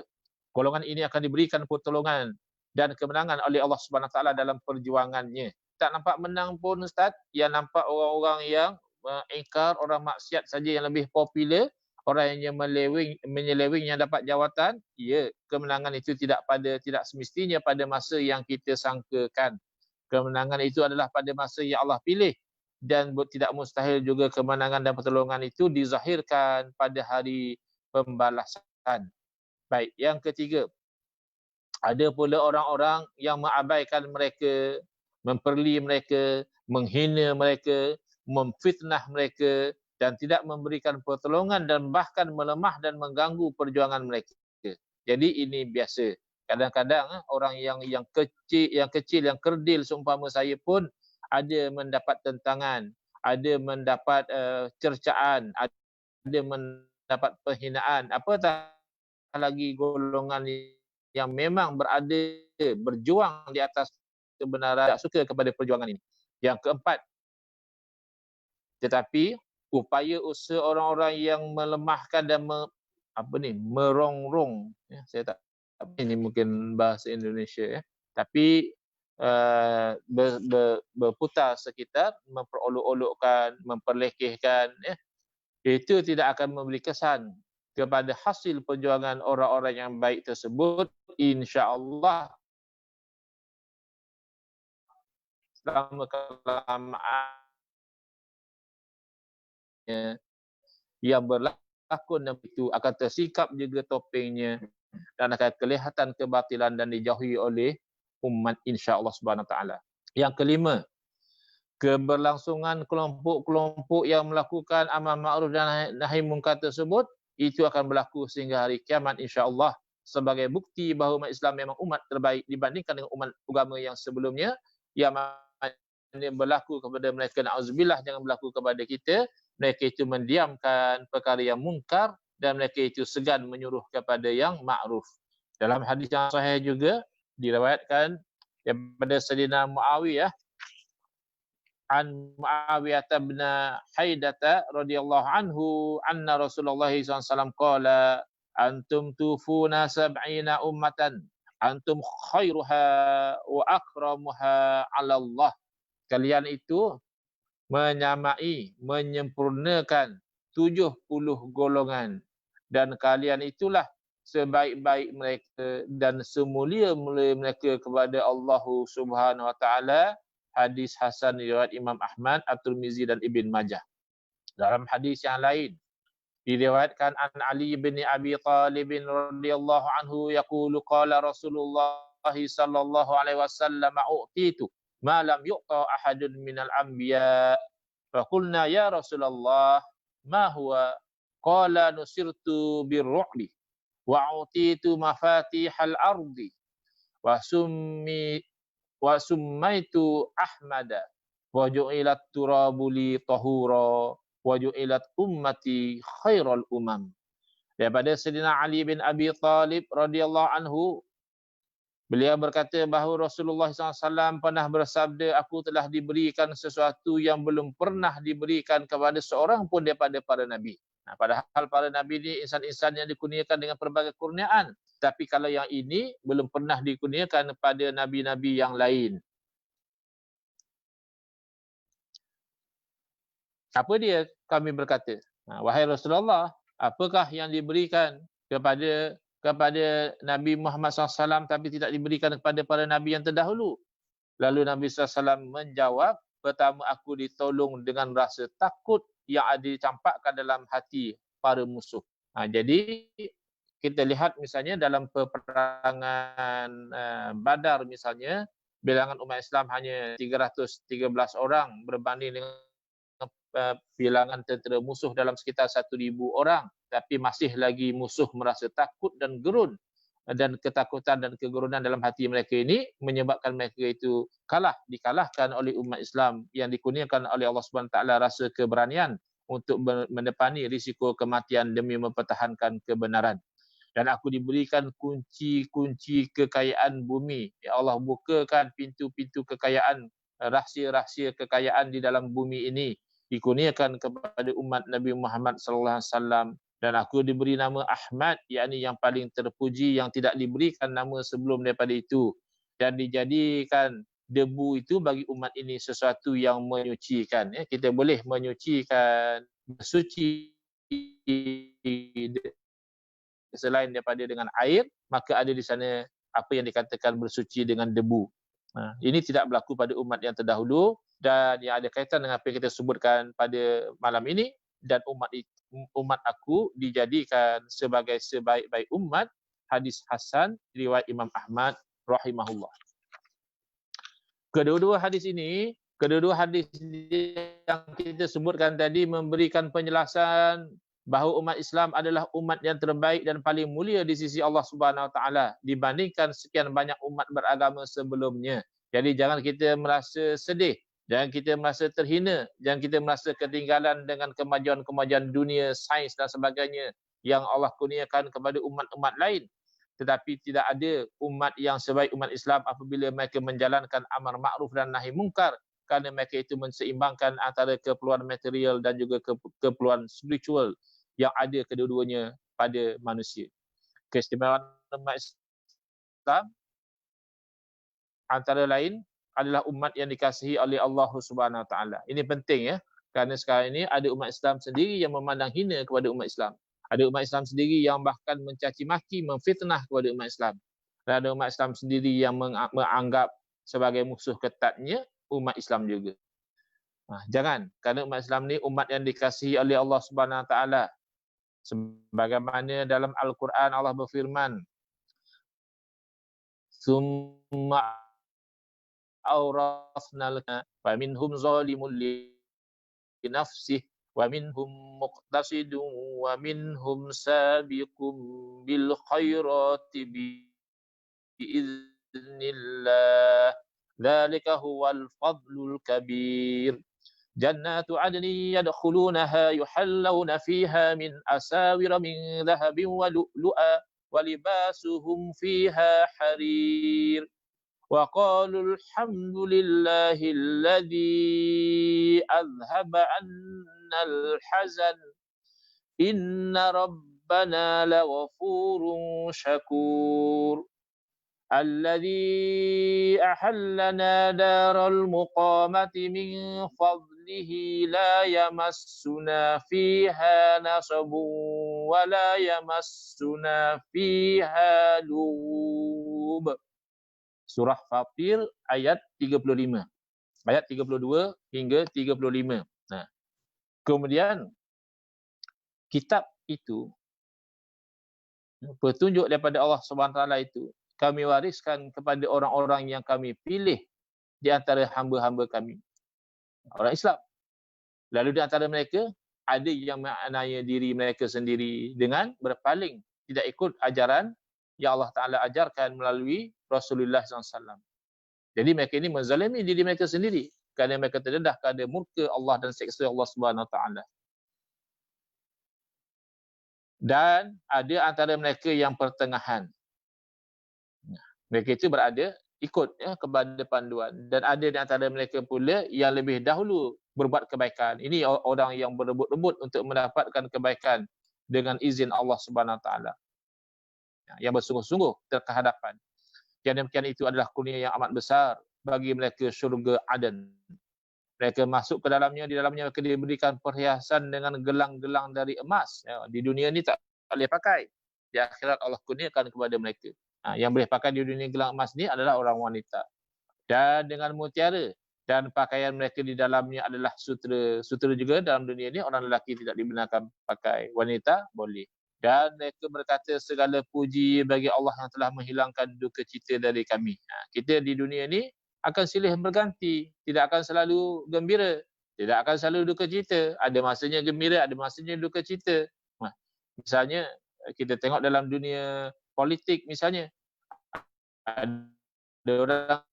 golongan ini akan diberikan pertolongan dan kemenangan oleh Allah Subhanahu wa taala dalam perjuangannya. Tak nampak menang pun Ustaz, yang nampak orang-orang yang mengingkar, orang maksiat saja yang lebih popular, orang yang menyeleweng yang dapat jawatan, ya, kemenangan itu tidak semestinya pada masa yang kita sangkakan. Kemenangan itu adalah pada masa yang Allah pilih, dan tidak mustahil juga kemenangan dan pertolongan itu dizahirkan pada hari pembalasan. Baik, yang ketiga, ada pula orang-orang yang mengabaikan mereka, memperli mereka, menghina mereka, memfitnah mereka, dan tidak memberikan pertolongan dan bahkan melemah dan mengganggu perjuangan mereka. Jadi ini biasa. Kadang-kadang orang yang kecil, yang kerdil seumpama saya pun ada mendapat tentangan, ada mendapat cercaan, ada mendapat penghinaan. Apatah lagi golongan yang memang berjuang di atas kebenaran, tak suka kepada perjuangan ini. Yang keempat, tetapi upaya usaha orang-orang yang melemahkan dan merongrong, ya, saya tak, ini mungkin bahasa Indonesia, ya, tapi berputar sekitar, memperolok-olokkan, memperlekehkan, ya, itu tidak akan memberi kesan kepada hasil perjuangan orang-orang yang baik tersebut, insya-Allah selama-lamanya yang berlaku pelakon itu akan tersikap juga topengnya dan akan kelihatan kebatilan dan dijauhi oleh umat insya-Allah Subhanahu taala. Yang kelima, keberlangsungan kelompok-kelompok yang melakukan amal ma'ruf dan nahi munkar tersebut itu akan berlaku sehingga hari kiamat insya-Allah sebagai bukti bahawa umat Islam memang umat terbaik dibandingkan dengan umat agama yang sebelumnya yang mana berlaku kepada mereka, na'udzubillah, jangan berlaku kepada kita. Mereka itu mendiamkan perkara yang munkar dan mereka itu segan menyuruh kepada yang ma'ruf. Dalam hadis yang sahih juga diriwayatkan daripada Sayyidina Muawiyah an Muawiyah bin Haidata radhiyallahu anhu anna Rasulullah SAW qala antum tufuna sab'ina ummatan antum khairuha wa akramuha 'ala Allah. Kalian itu menyempurnakan 70 golongan dan kalian itulah sebaik-baik mereka dan semulia-mulia mereka kepada Allah Subhanahu wa taala. Hadis hasan riwayat Imam Ahmad, At-Tirmizi dan Ibn Majah. Dalam hadis yang lain diriwayatkan an Ali bin Abi Thalib radhiyallahu anhu yaqulu qala Rasulullah sallallahu alaihi wasallam u'titu ma lam yu'ta ahadun minal anbiya fa qulna ya Rasulullah ma huwa qala nusirtu birru'bi wa utitu mafatihal ardi wa summaitu Ahmada wa ju'ilat turabu li tahura wa ju'ilat ummati khairal umam. Daripada Sayyidina Ali bin Abi Thalib radhiyallahu anhu, beliau berkata bahawa Rasulullah SAW pernah bersabda, aku telah diberikan sesuatu yang belum pernah diberikan kepada seorang pun daripada para nabi. Nah, padahal para nabi ini insan-insan yang dikurniakan dengan pelbagai kurniaan. Tapi kalau yang ini belum pernah dikurniakan kepada nabi-nabi yang lain. Apa dia? Kami berkata, wahai Rasulullah, apakah yang diberikan kepada Nabi Muhammad SAW tapi tidak diberikan kepada para nabi yang terdahulu? Lalu Nabi SAW menjawab, pertama aku ditolong dengan rasa takut yang ada dicampakkan dalam hati para musuh. Jadi kita lihat misalnya dalam peperangan Badar misalnya, bilangan umat Islam hanya 313 orang berbanding dengan bilangan tentera musuh dalam sekitar 1,000 orang. Tapi masih lagi musuh merasa takut dan gerun. Dan ketakutan dan kegerunan dalam hati mereka ini menyebabkan mereka itu dikalahkan oleh umat Islam yang dikurniakan oleh Allah Subhanahu Wa Taala rasa keberanian untuk menepani risiko kematian demi mempertahankan kebenaran. Dan aku diberikan kunci-kunci kekayaan bumi. Ya Allah bukakan pintu-pintu kekayaan, rahsia-rahsia kekayaan di dalam bumi ini dikurniakan kepada umat Nabi Muhammad sallallahu alaihi wasallam. Dan aku diberi nama Ahmad, yakni yang paling terpuji, yang tidak diberikan nama sebelum daripada itu. Dan dijadikan debu itu bagi umat ini sesuatu yang menyucikan. Kita boleh menyucikan, bersuci selain daripada dengan air, maka ada di sana apa yang dikatakan bersuci dengan debu. Ini tidak berlaku pada umat yang terdahulu dan yang ada kaitan dengan apa yang kita sebutkan pada malam ini. Dan umat aku dijadikan sebagai sebaik-baik umat. Hadis hasan riwayat Imam Ahmad rahimahullah. Kedua-dua hadis yang kita sebutkan tadi memberikan penjelasan bahawa umat Islam adalah umat yang terbaik dan paling mulia di sisi Allah Subhanahu Wa Taala dibandingkan sekian banyak umat beragama sebelumnya. Jadi jangan kita merasa sedih, jangan kita merasa terhina, jangan kita merasa ketinggalan dengan kemajuan-kemajuan dunia, sains dan sebagainya yang Allah kurniakan kepada umat-umat lain. Tetapi tidak ada umat yang sebaik umat Islam apabila mereka menjalankan amar ma'ruf dan nahi mungkar, kerana mereka itu menseimbangkan antara keperluan material dan juga keperluan spiritual yang ada kedua-duanya pada manusia. Keistimewaan umat Islam antara lain adalah umat yang dikasihi oleh Allah Subhanahu Wa Taala. Ini penting ya, kerana sekarang ini ada umat Islam sendiri yang memandang hina kepada umat Islam. Ada umat Islam sendiri yang bahkan mencaci maki, memfitnah kepada umat Islam. Dan ada umat Islam sendiri yang menganggap sebagai musuh ketatnya umat Islam juga. Jangan, kerana umat Islam ni umat yang dikasihi oleh Allah Subhanahu Wa Taala. Sebagaimana dalam Al-Quran Allah berfirman, "Tsumma awrasnal fa minhum zalimun li nafsihi wa minhum muqtasidun wa minhum sabiqun bil khairati biiznillah. Dzalika huwal fadlul kabir. Jannatu adnin yadkhulunaha yuhallawna fiha min asawira min dhahabin wa lu'lu'a wa libasuhum fiha harir. Wa qalu alhamdulillahi alladhi adhhaba 'annal hazan. Inna rabbana laghafurun syakur. Alladhi ahallana daral muqamati min fadlihi la yamassuna fiha nasabun wa la yamassuna fiha lugub." Surah Fatir ayat 35. Ayat 32 hingga 35. Nah, kemudian kitab itu, petunjuk daripada Allah Subhanahu Wa Taala itu kami wariskan kepada orang-orang yang kami pilih di antara hamba-hamba kami, orang Islam. Lalu di antara mereka ada yang menganiaya diri mereka sendiri dengan berpaling, tidak ikut ajaran yang Allah Ta'ala ajarkan melalui Rasulullah SAW. Jadi mereka ini menzalimi diri mereka sendiri kerana mereka terdedah kepada murka Allah dan seksa Allah Subhanahu Wa Taala. Dan ada antara mereka yang pertengahan. Mereka itu berada ikut kepada panduan, dan ada di antara mereka pula yang lebih dahulu berbuat kebaikan. Ini orang yang berebut-rebut untuk mendapatkan kebaikan dengan izin Allah Subhanahu Wa Taala, yang bersungguh-sungguh terkehadapan. Yang demikian itu adalah kurnia yang amat besar bagi mereka syurga Aden. Mereka masuk ke dalamnya, di dalamnya mereka diberikan perhiasan dengan gelang-gelang dari emas. Di dunia ni tak boleh pakai, di akhirat Allah kurniakan kepada mereka. Yang boleh pakai di dunia gelang emas ni adalah orang wanita. Dan dengan mutiara, dan pakaian mereka di dalamnya adalah sutera. Sutera juga dalam dunia ni orang lelaki tidak dibenarkan pakai, wanita boleh. Dan mereka berkata, segala puji bagi Allah yang telah menghilangkan duka cita dari kami. Kita di dunia ni akan silih berganti, tidak akan selalu gembira, tidak akan selalu duka cita. Ada masanya gembira, ada masanya duka cita. Misalnya kita tengok dalam dunia politik misalnya, ada orang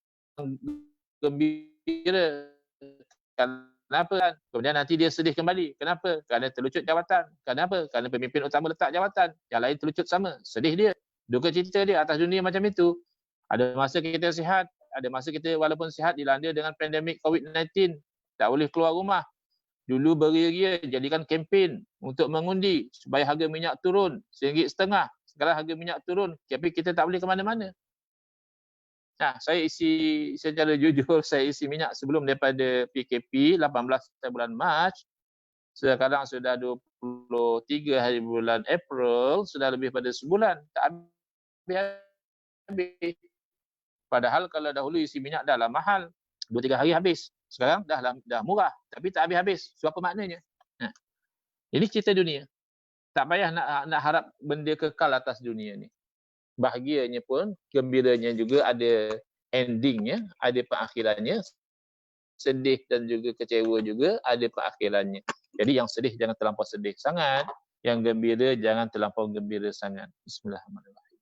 gembira, kenapa kan? Kemudian nanti dia sedih kembali. Kenapa? Kerana terlucut jawatan. Kenapa? Kerana pemimpin utama letak jawatan, yang lain terlucut sama. Sedih dia, duka cita dia atas dunia macam itu. Ada masa kita sihat, ada masa kita walaupun sihat dilanda dengan pandemik COVID-19, tak boleh keluar rumah. Dulu beria-ria jadikan kempen untuk mengundi supaya harga minyak turun RM1.50. Sekarang harga minyak turun, tapi kita tak boleh ke mana-mana. Saya isi secara jujur, saya isi minyak sebelum daripada PKP 18 bulan Mac. Sekarang sudah 23 hari bulan April, sudah lebih pada sebulan. Tak habis. Padahal kalau dahulu isi minyak dah lah mahal, 2-3 hari habis. Sekarang dah murah, tapi tak habis-habis. So apa maknanya? Ini cerita dunia. Tak payah nak harap benda kekal atas dunia ni. Bahagianya pun, gembiranya juga ada endingnya, ada perakhirannya. Sedih dan juga kecewa juga ada perakhirannya. Jadi yang sedih jangan terlampau sedih sangat, yang gembira jangan terlampau gembira sangat. Bismillahirrahmanirrahim.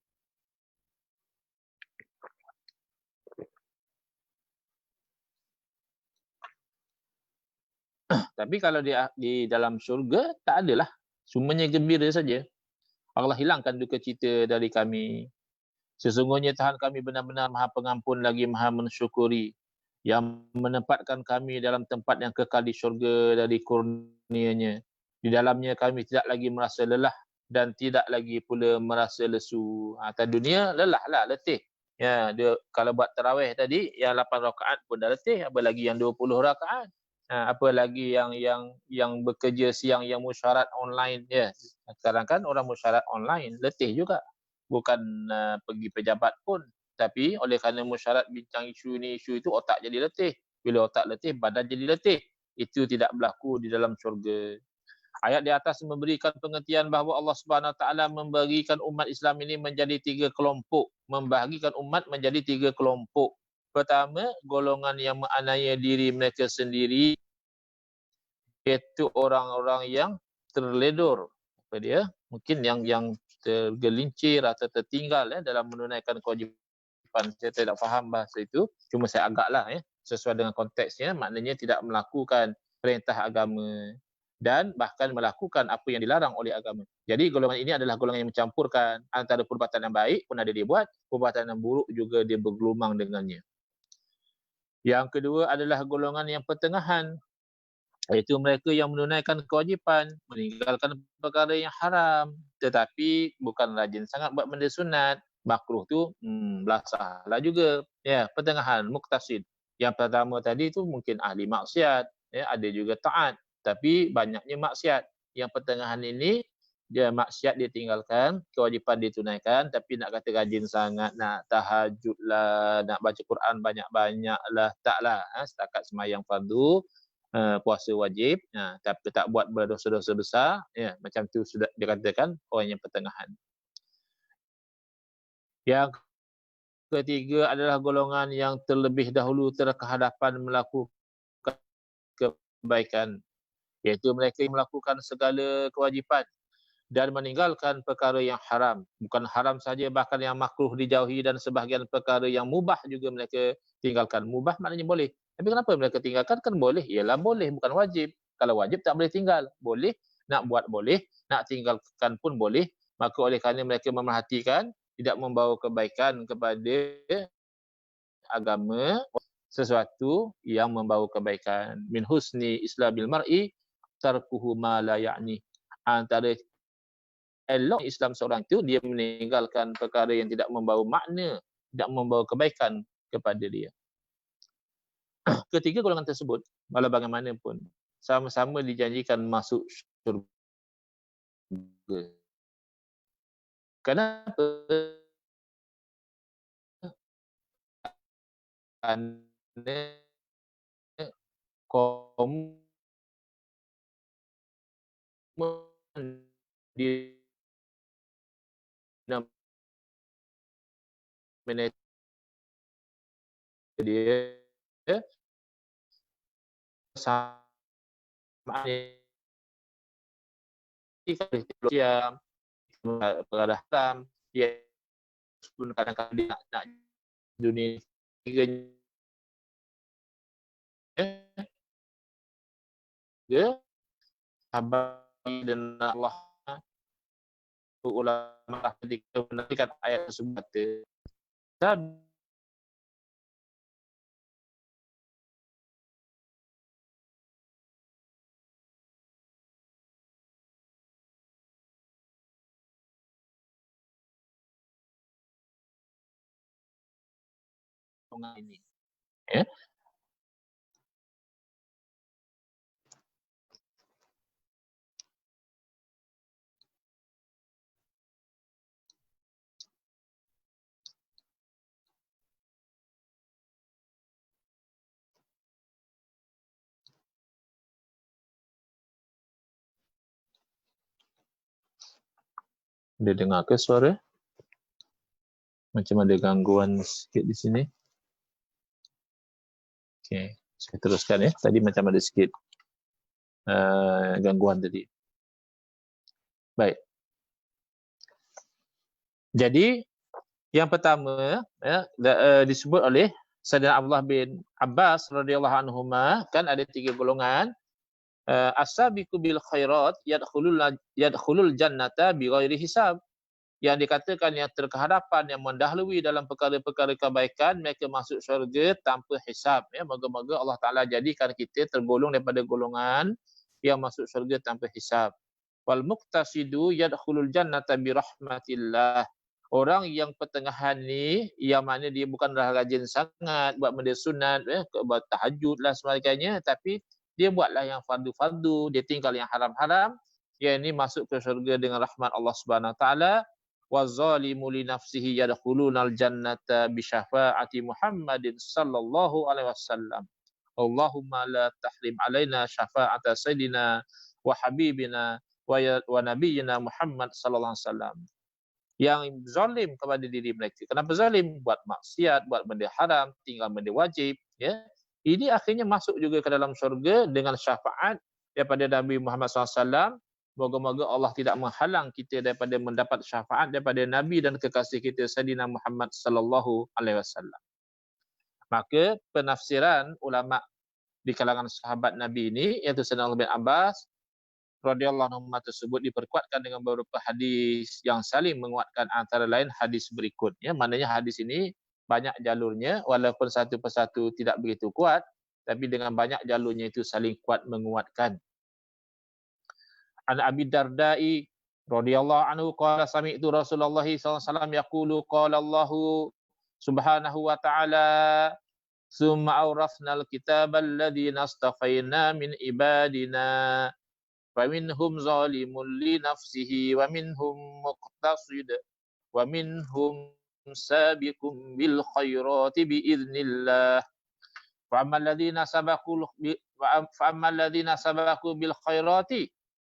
Tapi kalau di dalam syurga, tak adalah. Semuanya gembira saja. Allah hilangkan duka cita dari kami. Sesungguhnya Tuhan kami benar-benar Maha Pengampun lagi Maha Mensyukuri, yang menempatkan kami dalam tempat yang kekal di syurga dari kurnia-Nya. Di dalamnya kami tidak lagi merasa lelah dan tidak lagi pula merasa lesu. Atas dunia lelahlah, letih. Ya, dia kalau buat tarawih tadi yang 8 rakaat pun dah letih, apa lagi yang 20 rakaat. Apa lagi yang bekerja siang, yang musyarat online ya. Sekarang kan orang musyarat online letih juga. Bukan pergi pejabat pun, tapi oleh kerana musyarat bincang isu ini isu itu, otak jadi letih. Bila otak letih, badan jadi letih. Itu tidak berlaku di dalam syurga. Ayat di atas memberikan pengertian bahawa Allah Subhanahu Wa Taala memberikan umat Islam ini menjadi 3 kelompok, membahagikan umat menjadi 3 kelompok. Pertama, golongan yang menganiaya diri mereka sendiri, iaitu orang-orang yang terledor. Apa dia? Mungkin yang tergelincir atau tertinggal dalam menunaikan kewajipan. Saya tidak faham bahasa itu, cuma saya agaklah sesuai dengan konteksnya, maknanya tidak melakukan perintah agama dan bahkan melakukan apa yang dilarang oleh agama. Jadi golongan ini adalah golongan yang mencampurkan antara perbuatan yang baik pun ada dia buat, perbuatan yang buruk juga dia bergelumang dengannya. Yang kedua adalah golongan yang pertengahan, iaitu mereka yang menunaikan kewajipan, meninggalkan perkara yang haram, tetapi bukan rajin sangat buat benda sunat. Makruh tu belasahlah juga. Ya, pertengahan, muktasid. Yang pertama tadi tu mungkin ahli maksiat, ada juga taat, tapi banyaknya maksiat. Yang pertengahan ini dia maksiat dia tinggalkan, kewajipan dia tunaikan, tapi nak kata rajin sangat, nak tahajud lah, nak baca Quran banyak-banyak lah, taklah. Setakat sembahyang fardu, puasa wajib, tapi tak buat berdosa-dosa besar, macam tu sudah dikatakan orang yang pertengahan. Yang ketiga adalah golongan yang terlebih dahulu terkehadapan melakukan kebaikan, iaitu mereka yang melakukan segala kewajipan dan meninggalkan perkara yang haram. Bukan haram saja, bahkan yang makruh dijauhi, dan sebahagian perkara yang mubah juga mereka tinggalkan. Mubah maknanya boleh. Tapi kenapa mereka tinggalkan? Kan boleh. Ialah boleh, bukan wajib. Kalau wajib tak boleh tinggal. Boleh, nak buat boleh, nak tinggalkan pun boleh. Maka oleh kerana mereka memerhatikan, tidak membawa kebaikan kepada agama, sesuatu yang membawa kebaikan. Min husni islamil mar'i tarkuhu ma la ya'ni. Antara elok Islam seorang itu, dia meninggalkan perkara yang tidak membawa makna, tidak membawa kebaikan kepada dia. Ketiga golongan tersebut, walau bagaimanapun, sama-sama dijanjikan masuk syurga. Kenapa? Kerana komitmen dia sama siam perkara haram, dia pun kadang-kadang dia nak dunia tiganya dia abadi dan Allah ulama ketika menarikkan ayat tersebut dan ini ya. Dia dengar ke suara? Macam ada gangguan sikit di sini. Okey, saya teruskan ya. Tadi macam ada sikit gangguan tadi. Baik. Jadi yang pertama disebut oleh Sayyidina Abdullah bin Abbas radhiyallahu anhuma, kan ada 3 golongan. As-sabiqu bil khairat yadkhulul jannata bighairi hisab. Yang dikatakan yang terkehadapan, yang mendahului dalam perkara-perkara kebaikan, mereka masuk syurga tanpa hisab. Moga-moga Allah Ta'ala jadikan kita tergolong daripada golongan yang masuk syurga tanpa hisab. Wal muqtasidu yadkhulul jannata birahmatillah. Orang yang pertengahan ni, yang mana dia bukanlah rajin sangat buat benda sunat, buat tahajud lah sebagainya, tapi dia buatlah yang fardu-fardu, dia tinggal yang haram-haram, yang ini masuk ke syurga dengan rahmat Allah Subhanahu Wa Taala. Wazalimu li nafsihi yadkhulunal jannata bi syafaati Muhammadin sallallahu alaihi wasallam. Allahumma la tahrim alaina syafa'ata sayyidina wa habibina wa nabiyyina Muhammad sallallahu alaihi wasallam. Yang zalim kepada diri mereka. Kenapa zalim? Buat maksiat, buat benda haram, tinggal benda wajib, ya. Ini akhirnya masuk juga ke dalam syurga dengan syafaat daripada Nabi Muhammad SAW. Moga-moga Allah tidak menghalang kita daripada mendapat syafaat daripada Nabi dan kekasih kita Sayyidina Muhammad sallallahu alaihi wasallam. Maka penafsiran ulama di kalangan sahabat Nabi ini, iaitu Sayyidina bin Abbas radhiyallahu anhu tersebut diperkuatkan dengan beberapa hadis yang saling menguatkan, antara lain hadis berikut, ya. Maknanya hadis ini banyak jalurnya, walaupun satu persatu tidak begitu kuat, tapi dengan banyak jalurnya itu saling kuat menguatkan. An Abi Darda'i radhiyallahu anhu qala sami'tu Rasulullah sallallahu alaihi wasallam yaqulu qala Allahu subhanahu wa ta'ala summa awrafnal kitabal ladzina astafaina min ibadina faminhum zalimun li nafsihi wa minhum muqtasid wa minhum sabiqun bil khairati bi idznillah fa ammal ladzina sabaqu bil khairati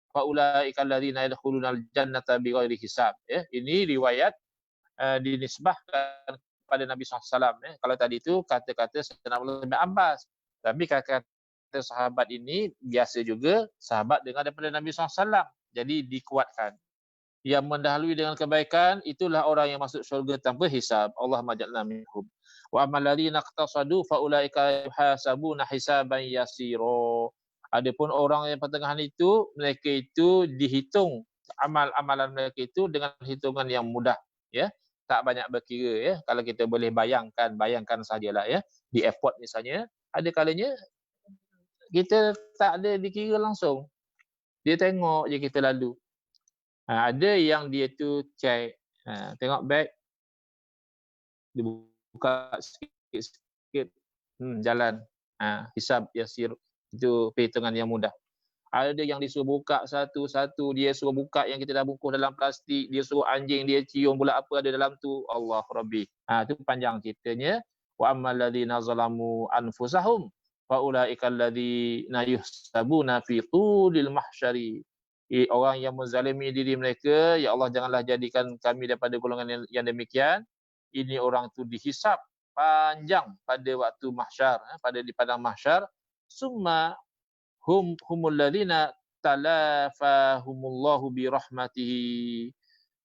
fa ulaika alladzina yadkhulunal jannata bighairi hisab, ya. Ini riwayat dinisbahkan kepada Nabi SAW, ya. Kalau tadi itu kata-kata Sayyidina Abdullah bin Abbas, tapi kata-kata sahabat ini biasa juga sahabat dengar daripada Nabi SAW, jadi dikuatkan. Yang mendahului dengan kebaikan itulah orang yang masuk syurga tanpa hisab. Allahumma ja'alna minhum. Wa ammal ladzina iqtasadu fa ulaika yuhasabuna hisaban yasira. Adapun orang yang pertengahan itu, mereka itu dihitung amal-amalan mereka itu dengan hitungan yang mudah, ya. Tak banyak berkira, ya. Kalau kita boleh bayangkan sajalah, ya. Di airport misalnya, ada kalanya kita tak ada dikira langsung. Dia tengok je kita lalu. Ada yang dia tu check, tengok beg, dia buka sikit-sikit, jalan. Hisab yasir, itu perhitungan yang mudah. Ada yang disuruh buka satu-satu, dia suruh buka yang kita dah bungkus dalam plastik, dia suruh anjing dia cium pula apa ada dalam tu. Allah Rabbi. Itu panjang ceritanya. Wa ammal ladzina zalamu anfusahum fa ulaika alladzina yuhsabuna fi tulil mahsyari. Orang yang menzalimi diri mereka, ya Allah janganlah jadikan kami daripada golongan yang demikian. Ini orang tu dihisap panjang pada waktu mahsyar, pada di padang mahsyar. Summa humul ladzina talafahumullahu bi rahmatihi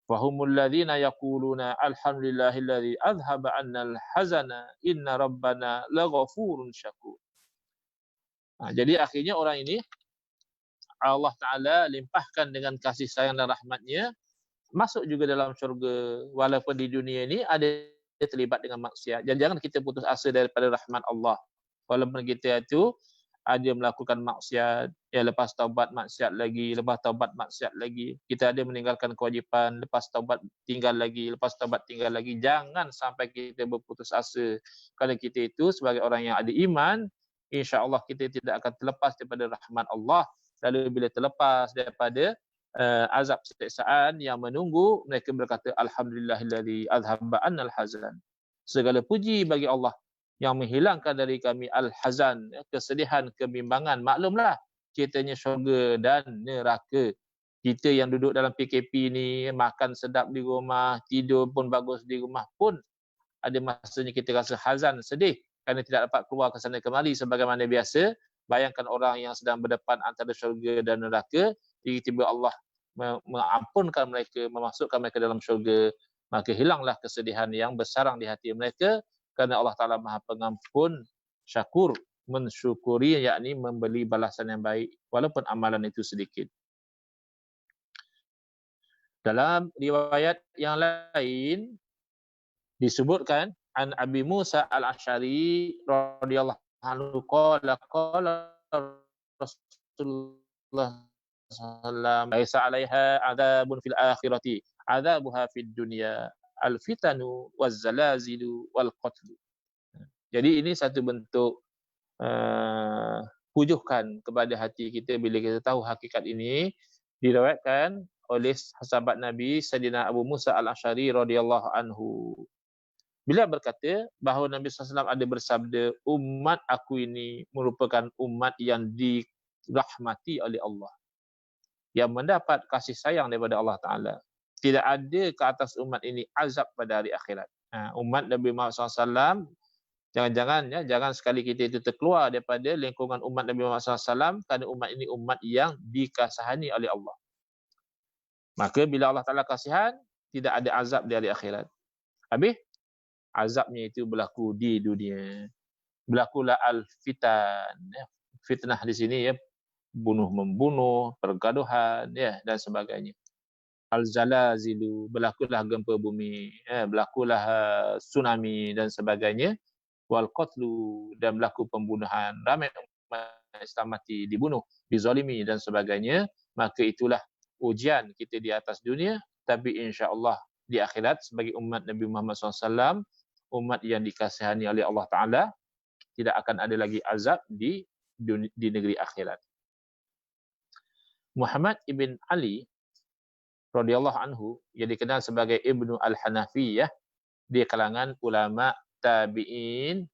wa humul ladzina yaquluna alhamdulillahilladzi adhhaba 'annal hazana inna rabbana laghafurun syakur. Jadi akhirnya orang ini Allah Ta'ala limpahkan dengan kasih sayang dan rahmatnya, masuk juga dalam syurga, walaupun di dunia ini ada terlibat dengan maksiat. Dan jangan kita putus asa daripada rahmat Allah. Walaupun kita itu ada melakukan maksiat, ya, lepas taubat maksiat lagi, lepas taubat maksiat lagi. Kita ada meninggalkan kewajipan, lepas taubat tinggal lagi, lepas taubat tinggal lagi. Jangan sampai kita berputus asa. Kalau kita itu sebagai orang yang ada iman, insya-Allah kita tidak akan terlepas daripada rahmat Allah. Lalu bila terlepas daripada azab siksaan yang menunggu, mereka berkata alhamdulillahilladzi adhhaba 'annal hazan. Segala puji bagi Allah yang menghilangkan dari kami al-hazan, kesedihan, kebimbangan. Maklumlah ceritanya syurga dan neraka. Kita yang duduk dalam PKP ni, makan sedap di rumah, tidur pun bagus di rumah pun, ada masanya kita rasa hazan, sedih kerana tidak dapat keluar ke sana kemari sebagaimana biasa. Bayangkan orang yang sedang berdepan antara syurga dan neraka, tiba-tiba Allah mengampunkan mereka, memasukkan mereka dalam syurga, maka hilanglah kesedihan yang bersarang di hati mereka, kerana Allah Ta'ala Maha Pengampun, syakur, mensyukuri, yakni memberi balasan yang baik walaupun amalan itu sedikit. Dalam riwayat yang lain disebutkan an Abi Musa al-Asy'ari radhiyallahu anhu qala Rasulullah sallallahu alaihi wasallam 'alaiha 'adzabun fil akhirati 'adzabuha fid dunya al-fitanu waz-zalazilu wal-qatlu. Jadi ini satu bentuk pujukan kepada hati kita bila kita tahu hakikat ini. Diriwayatkan oleh sahabat Nabi Sayyidina Abu Musa al-Asy'ari radhiyallahu anhu. Beliau berkata bahawa Nabi SAW ada bersabda, umat aku ini merupakan umat yang dirahmati oleh Allah. yang mendapat kasih sayang daripada Allah Ta'ala. Tidak ada ke atas umat ini azab pada hari akhirat. Umat Nabi Muhammad SAW, jangan sekali kita itu terkeluar daripada lingkungan umat Nabi Muhammad SAW, kerana umat ini umat yang dikasihani oleh Allah. Maka bila Allah Ta'ala kasihan, tidak ada azab di hari akhirat. Habis, azabnya itu berlaku di dunia. Berlakulah al-fitan. Fitnah di sini ya, bunuh-membunuh, pergaduhan ya, dan sebagainya. Al-zalazilu, berlakulah gempa bumi, berlakulah tsunami dan sebagainya. Wal-qatlu, dan berlaku pembunuhan. Ramai umat Islam mati, dibunuh, dizalimi dan sebagainya. Maka itulah ujian kita di atas dunia, tapi insya-Allah di akhirat sebagai umat Nabi Muhammad SAW, umat yang dikasihani oleh Allah Ta'ala, tidak akan ada lagi azab di negeri akhirat. Muhammad ibn Ali radhiyallahu anhu, yang dikenal sebagai Ibnu Al-Hanafiyah di kalangan ulama tabi'in,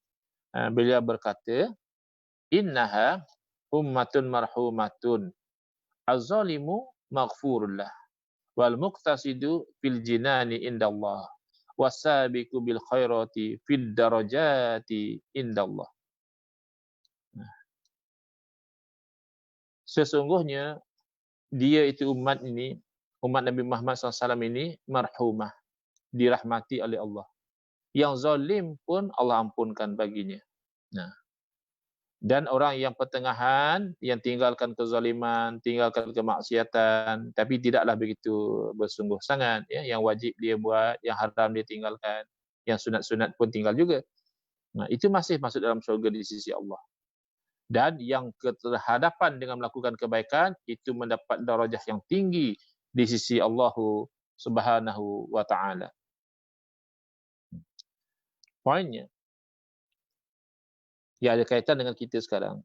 beliau berkata, innaha ummatun marhumatun, az-zalimu maghfurullah, wal muqtasidu fil jinani indallah, wasabiqu bil khairati fid darajati indallah. Sesungguhnya dia itu umat ini, umat Nabi Muhammad SAW ini marhumah, dirahmati oleh Allah. Yang zalim pun Allah ampunkan baginya. Dan orang yang pertengahan, yang tinggalkan kezaliman, tinggalkan kemaksiatan, tapi tidaklah begitu bersungguh sangat, ya, yang wajib dia buat, yang haram dia tinggalkan, yang sunat-sunat pun tinggal juga. Itu masih masuk dalam syurga di sisi Allah. Dan yang keterhadapan dengan melakukan kebaikan, itu mendapat darajah yang tinggi di sisi Allah Subhanahu wa Ta'ala. Poinnya, yang ada kaitan dengan kita sekarang,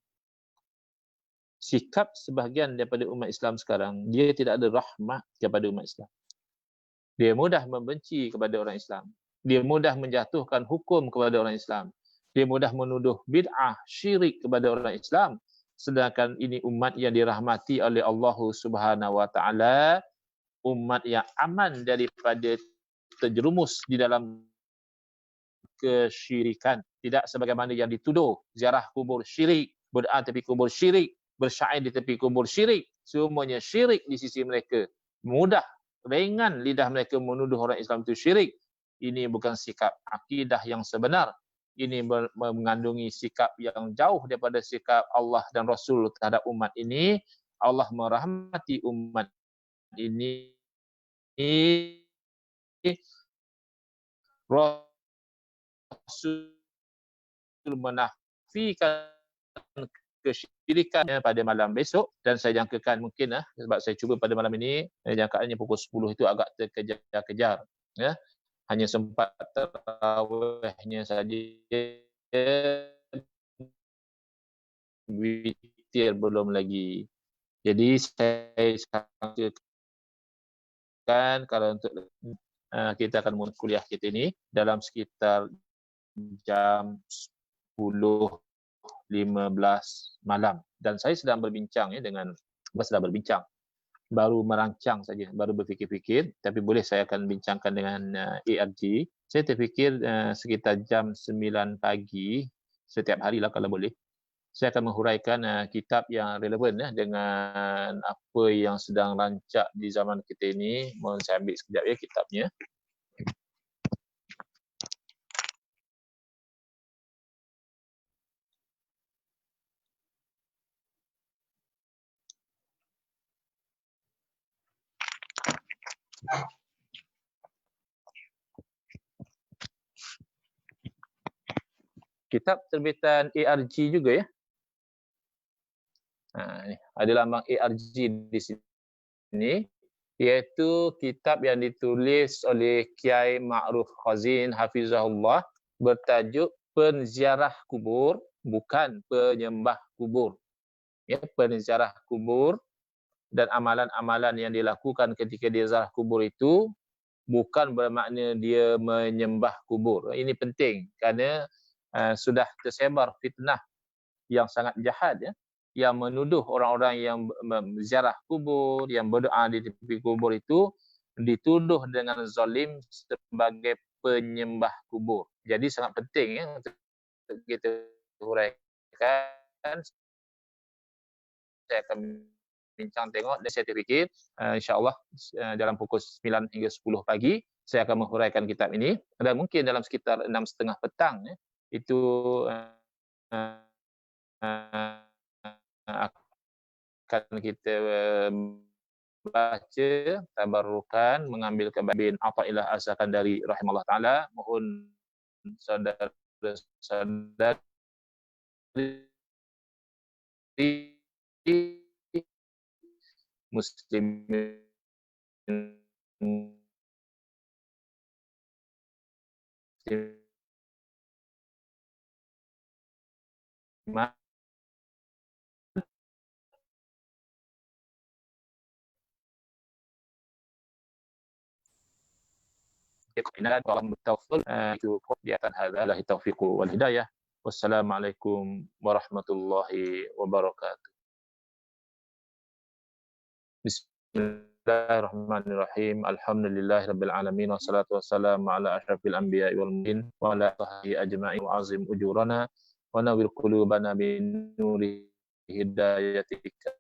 sikap sebahagian daripada umat Islam sekarang, dia tidak ada rahmat kepada umat Islam. Dia mudah membenci kepada orang Islam. Dia mudah menjatuhkan hukum kepada orang Islam. Dia mudah menuduh bid'ah, syirik kepada orang Islam. Sedangkan ini umat yang dirahmati oleh Allah Subhanahu wa Ta'ala, umat yang aman daripada terjerumus di dalam kesyirikan. Tidak sebagaimana yang dituduh, ziarah kubur syirik, berdoa tepi kubur syirik, bersyair di tepi kubur syirik. Semuanya syirik di sisi mereka. Mudah, ringan lidah mereka menuduh orang Islam itu syirik. Ini bukan sikap akidah yang sebenar. Ini mengandungi sikap yang jauh daripada sikap Allah dan Rasul terhadap umat ini. Allah merahmati umat ini. Rasul menafikan kesyirikan pada malam besok, dan saya jangkakan mungkin sebab saya cuba pada malam ini, jangkaannya pukul 10 itu agak terkejar-kejar, ya. Hanya sempat tarawihnya saja, witir belum lagi. Jadi saya sangkakan kalau untuk kita akan mulai kuliah kita ini dalam sekitar jam 10.15 malam. Dan saya sedang berbincang baru merancang saja, baru berfikir-fikir, tapi boleh saya akan bincangkan dengan ARG. Saya terfikir sekitar jam 9 pagi setiap hari lah kalau boleh. Saya akan menghuraikan kitab yang relevan dengan apa yang sedang rancak di zaman kita ini. Mohon saya ambil sekejap ya kitabnya. Kitab terbitan ARG juga ya. Ini ada lambang ARG di sini, iaitu kitab yang ditulis oleh Kiai Ma'ruf Khazin Hafizahullah, bertajuk Penziarah Kubur, bukan penyembah kubur. Ya, penziarah kubur dan amalan-amalan yang dilakukan ketika dia ziarah kubur itu bukan bermakna dia menyembah kubur. Ini penting kerana sudah tersebar fitnah yang sangat jahat, ya. yang menuduh orang-orang yang ziarah kubur, yang berdoa di tepi kubur itu dituduh dengan zalim sebagai penyembah kubur. Jadi sangat penting ya untuk kita huraikan. Saya akan bincang tengok dan saya terfikir insya-Allah dalam pukul 9 hingga 10 pagi saya akan menghuraikan kitab ini dan mungkin dalam sekitar 6:30 petang ya, itu akan kita baca tabarrukan mengambil bin Athaillah As-Sakandari rahimahullah taala. Mohon saudara-saudari muslimin muslimat itu di atas hadalah taufiq wal hidayah. Wassalamualaikum warahmatullahi wabarakatuh. Bismillahirrahmanirrahim. Alhamdulillahirabbil alamin wassalatu wassalamu ala asyrafil anbiya'i wal mursalin wa ala alihi ajma'in wa azim ujurana wa nawwir qulubana bin nuri hidayatika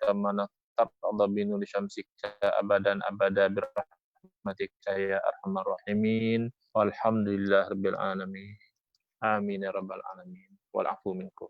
kama taqadda bi nuri syamsika abadan abada birahmatika ya arhamar rahimin. Walhamdulillahirabbil alamin. Amin ya rabbal alamin. Wal afu minkum.